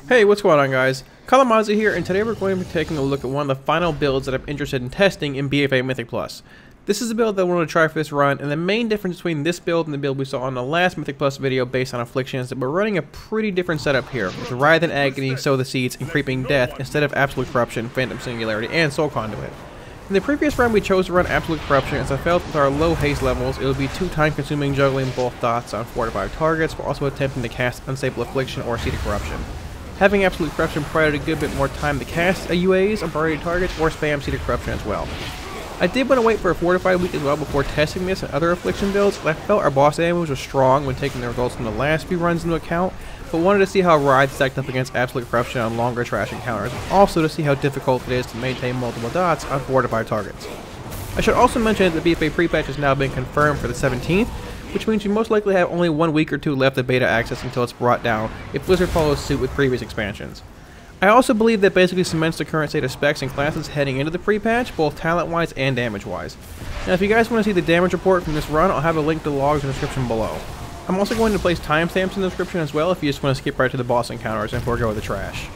Hey, what's going on, guys? Kalamazi here, and today we're going to be taking a look at one of the final builds that I'm interested in testing in BFA Mythic Plus. This is a build that I wanted to try for this run, and the main difference between this build and the build we saw on the last Mythic Plus video based on Affliction is that we're running a pretty different setup here, with Riot and Agony, Sow the Seeds, and Creeping Death instead of Absolute Corruption, Phantom Singularity, and Soul Conduit. In the previous run we chose to run Absolute Corruption as I felt with our low haste levels it would be too time consuming juggling both dots on fortified targets while also attempting to cast Unstable Affliction or Seed of Corruption. Having Absolute Corruption provided a good bit more time to cast UAs on priority targets or spam Seed of Corruption as well. I did want to wait for a Fortified week as well before testing this and other Affliction builds, but I felt our boss damage was strong when taking the results from the last few runs into account, but wanted to see how Riot stacked up against Absolute Corruption on longer trash encounters, and also to see how difficult it is to maintain multiple dots on fortified targets. I should also mention that the BFA pre-patch has now been confirmed for the 17th, which means you most likely have only 1 week or 2 left of beta access until it's brought down, if Blizzard follows suit with previous expansions. I also believe that basically cements the current state of specs and classes heading into the pre-patch, both talent-wise and damage-wise. Now if you guys want to see the damage report from this run, I'll have a link to the logs in the description below. I'm also going to place timestamps in the description as well if you just want to skip right to the boss encounters and forego the trash.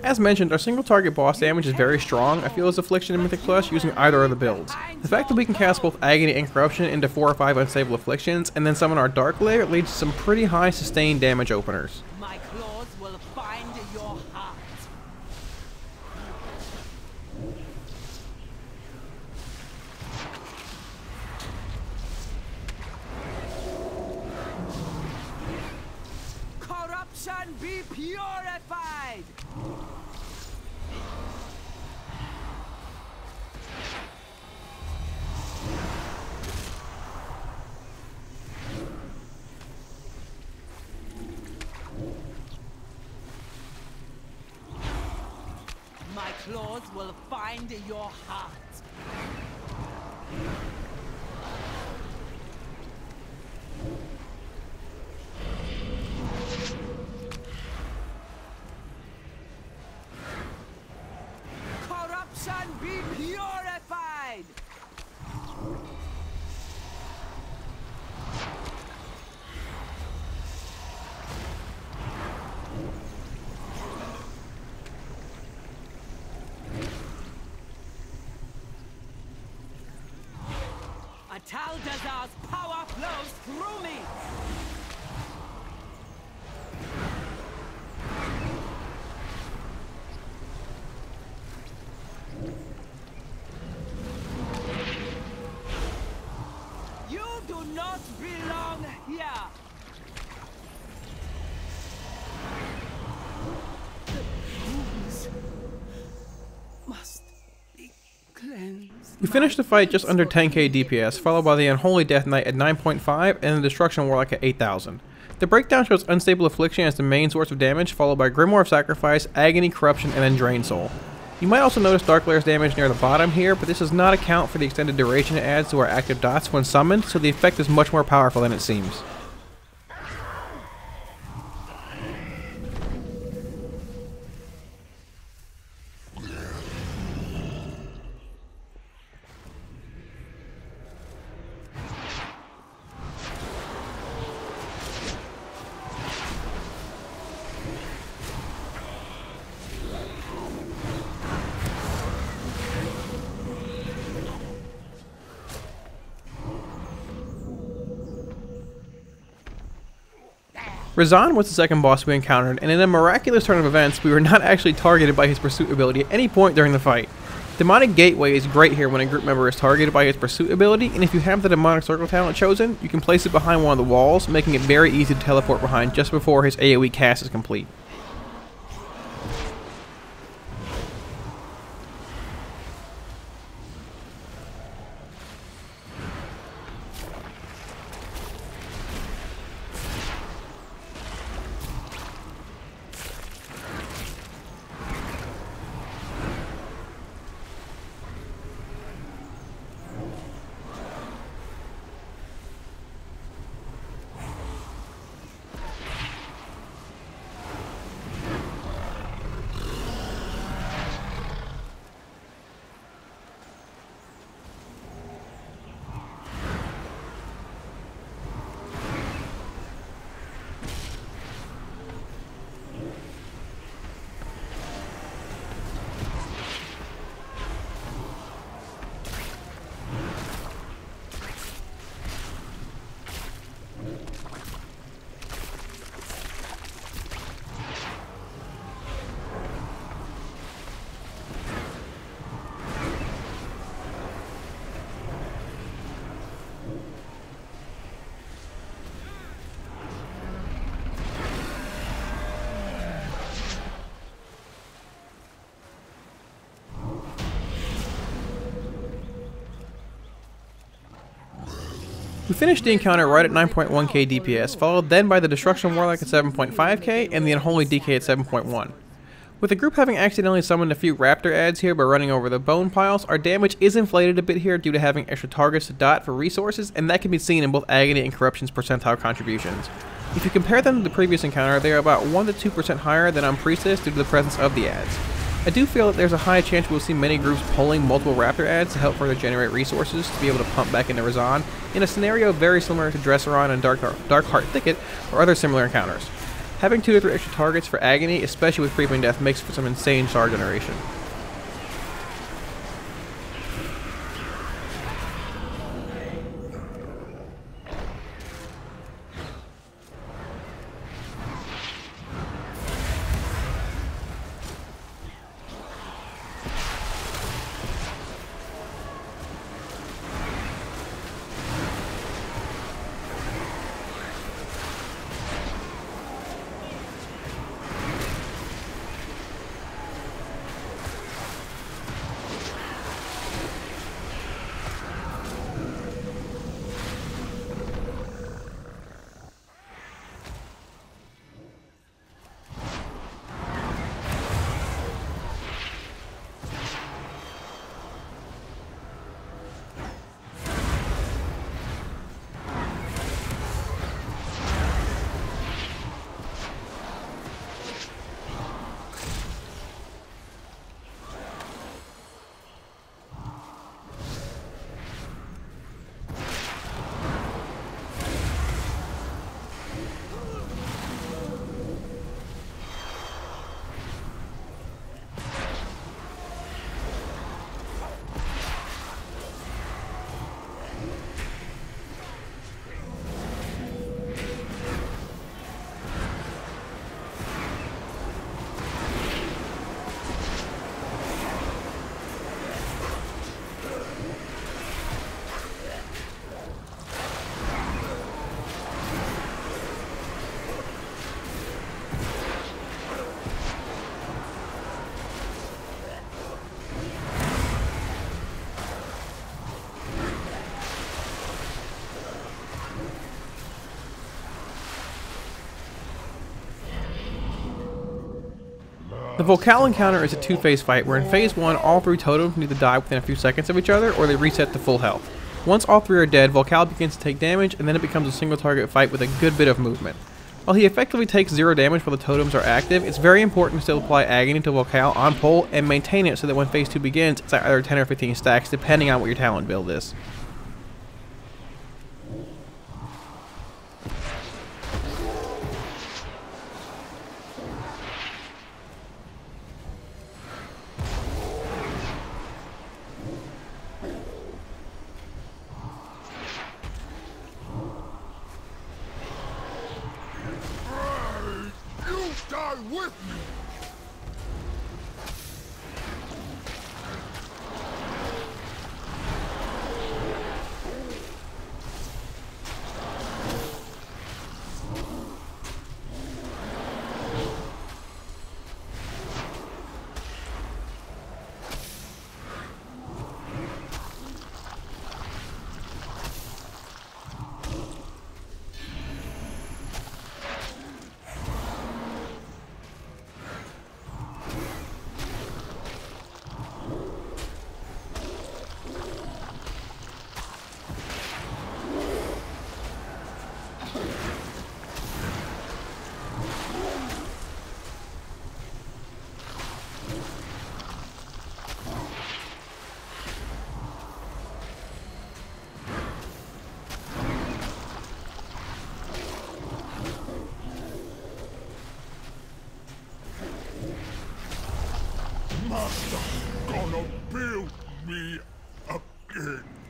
As mentioned, our single target boss damage is very strong. I feel as Affliction and Mythic Plus using either of the builds. The fact that we can cast both Agony and Corruption into 4 or 5 unstable Afflictions and then summon our Dark Lair leads to some pretty high sustained damage openers. My claws will find your heart. claws will find your heart. Corruption be purified! Atal'Dazar's power flows through me! You do not belong here! The wounds must be cleansed. We finished the fight just under 10k DPS, followed by the Unholy Death Knight at 9.5 and the Destruction Warlock at 8,000. The breakdown shows Unstable Affliction as the main source of damage, followed by Grimoire of Sacrifice, Agony, Corruption, and then Drain Soul. You might also notice Dark Layer's damage near the bottom here, but this does not account for the extended duration it adds to our active dots when summoned, so the effect is much more powerful than it seems. Rezan was the second boss we encountered, and in a miraculous turn of events, we were not actually targeted by his pursuit ability at any point during the fight. Demonic Gateway is great here when a group member is targeted by his pursuit ability, and if you have the Demonic Circle talent chosen, you can place it behind one of the walls, making it very easy to teleport behind just before his AoE cast is complete. We finished the encounter right at 9.1k DPS, followed then by the Destruction Warlock at 7.5k and the Unholy DK at 7.1. With the group having accidentally summoned a few Raptor adds here by running over the bone piles, our damage is inflated a bit here due to having extra targets to dot for resources, and that can be seen in both Agony and Corruption's percentile contributions. If you compare them to the previous encounter, they are about 1 to 2% higher than on Priestess due to the presence of the adds. I do feel that there's a high chance we'll see many groups pulling multiple Raptor adds to help further generate resources to be able to pump back into Rezan, in a scenario very similar to Dresseron and Darkheart Thicket or other similar encounters. Having 2 to 3 extra targets for Agony, especially with Creeping Death, makes for some insane char generation. The Volkall encounter is a two-phase fight where in phase 1 all 3 totems need to die within a few seconds of each other or they reset to full health. Once all 3 are dead, Volkall begins to take damage and then it becomes a single target fight with a good bit of movement. While he effectively takes 0 damage while the totems are active, it's very important to still apply Agony to Volkall on pull and maintain it so that when phase 2 begins, it's at either 10 or 15 stacks depending on what your talent build is. With me.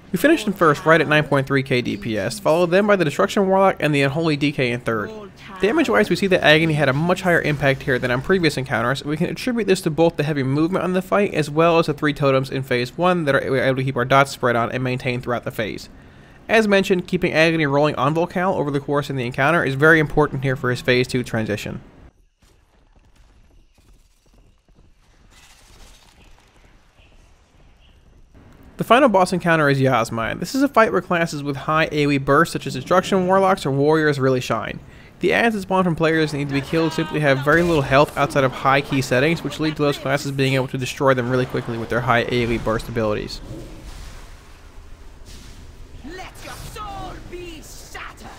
We finished in first right at 9.3k DPS, followed then by the Destruction Warlock and the Unholy DK in third. Damage wise we see that Agony had a much higher impact here than on previous encounters, and we can attribute this to both the heavy movement on the fight as well as the 3 totems in phase 1 that are able to keep our dots spread on and maintain throughout the phase. As mentioned, keeping Agony rolling on Volkall over the course of the encounter is very important here for his phase 2 transition. The final boss encounter is Yazma, and this is a fight where classes with high AoE bursts such as Destruction Warlocks or Warriors really shine. The adds that spawn from players that need to be killed simply have very little health outside of high key settings, which lead to those classes being able to destroy them really quickly with their high AoE burst abilities. Let your soul be shattered.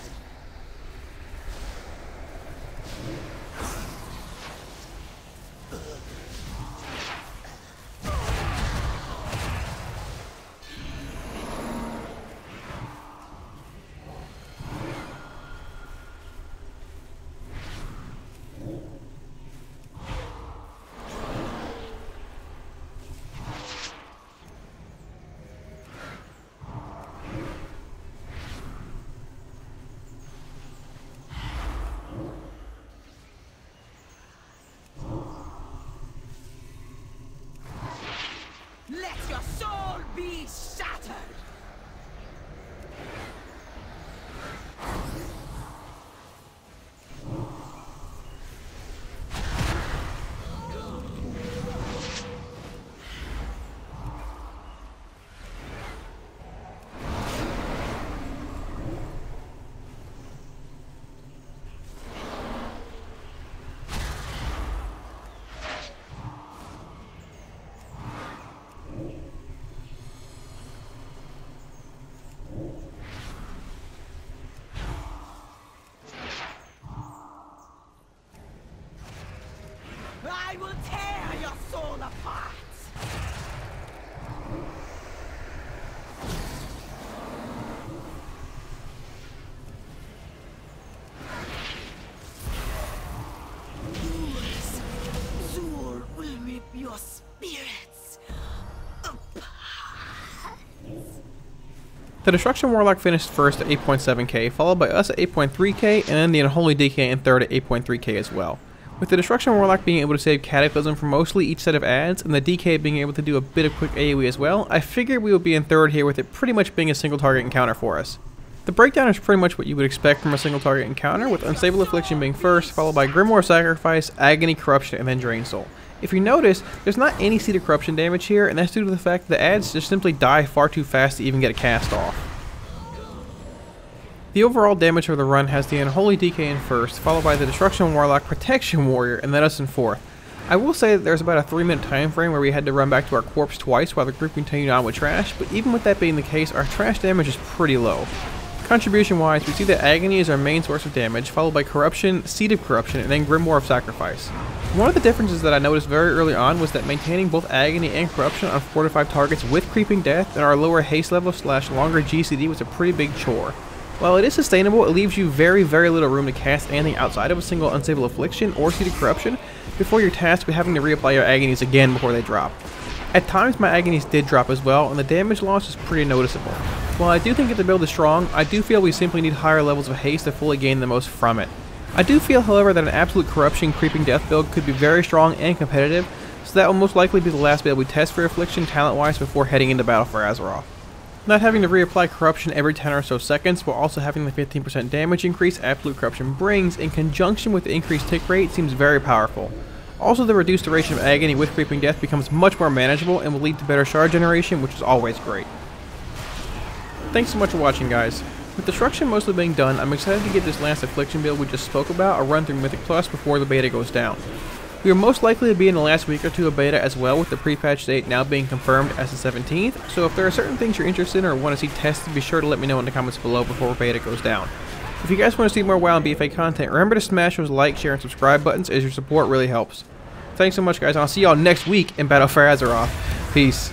Let your soul be shattered! I will tear your soul apart! Zur will rip your spirits apart. The Destruction Warlock finished first at 8.7k, followed by us at 8.3k, and then the Unholy DK in third at 8.3k as well. With the Destruction Warlock being able to save Cataclysm for mostly each set of adds, and the DK being able to do a bit of quick AoE as well, I figured we would be in third here with it pretty much being a single target encounter for us. The breakdown is pretty much what you would expect from a single target encounter, with Unstable Affliction being first, followed by Grimoire Sacrifice, Agony, Corruption, and then Drain Soul. If you notice, there's not any Seed of Corruption damage here, and that's due to the fact that the adds just simply die far too fast to even get a cast off. The overall damage for the run has the Unholy DK in first, followed by the Destruction Warlock, Protection Warrior, and then us in fourth. I will say that there's about a 3-minute time frame where we had to run back to our corpse twice while the group continued on with trash, but even with that being the case, our trash damage is pretty low. Contribution wise, we see that Agony is our main source of damage, followed by Corruption, Seed of Corruption, and then Grimoire of Sacrifice. One of the differences that I noticed very early on was that maintaining both Agony and Corruption on fortified targets with Creeping Death and our lower haste level / longer GCD was a pretty big chore. While it is sustainable, it leaves you very little room to cast anything outside of a single Unstable Affliction or Seed of Corruption before you're tasked with having to reapply your Agonies again before they drop. At times my Agonies did drop as well, and the damage loss is pretty noticeable. While I do think that the build is strong, I do feel we simply need higher levels of haste to fully gain the most from it. I do feel, however, that an absolute Corruption Creeping Death build could be very strong and competitive, so that will most likely be the last build we test for Affliction talent-wise before heading into battle for Azeroth. Not having to reapply Corruption every 10 or so seconds, while also having the 15% damage increase Absolute Corruption brings, in conjunction with the increased tick rate, seems very powerful. Also, the reduced duration of Agony with Creeping Death becomes much more manageable and will lead to better shard generation, which is always great. Thanks so much for watching, guys. With Destruction mostly being done, I'm excited to give this last Affliction build we just spoke about a run through Mythic Plus before the beta goes down. We are most likely to be in the last week or two of beta as well, with the pre-patch date now being confirmed as the 17th, so if there are certain things you're interested in or want to see tested, be sure to let me know in the comments below before beta goes down. If you guys want to see more WoW and BFA content, remember to smash those like, share, and subscribe buttons as your support really helps. Thanks so much, guys, and I'll see y'all next week in Battle for Azeroth. Peace.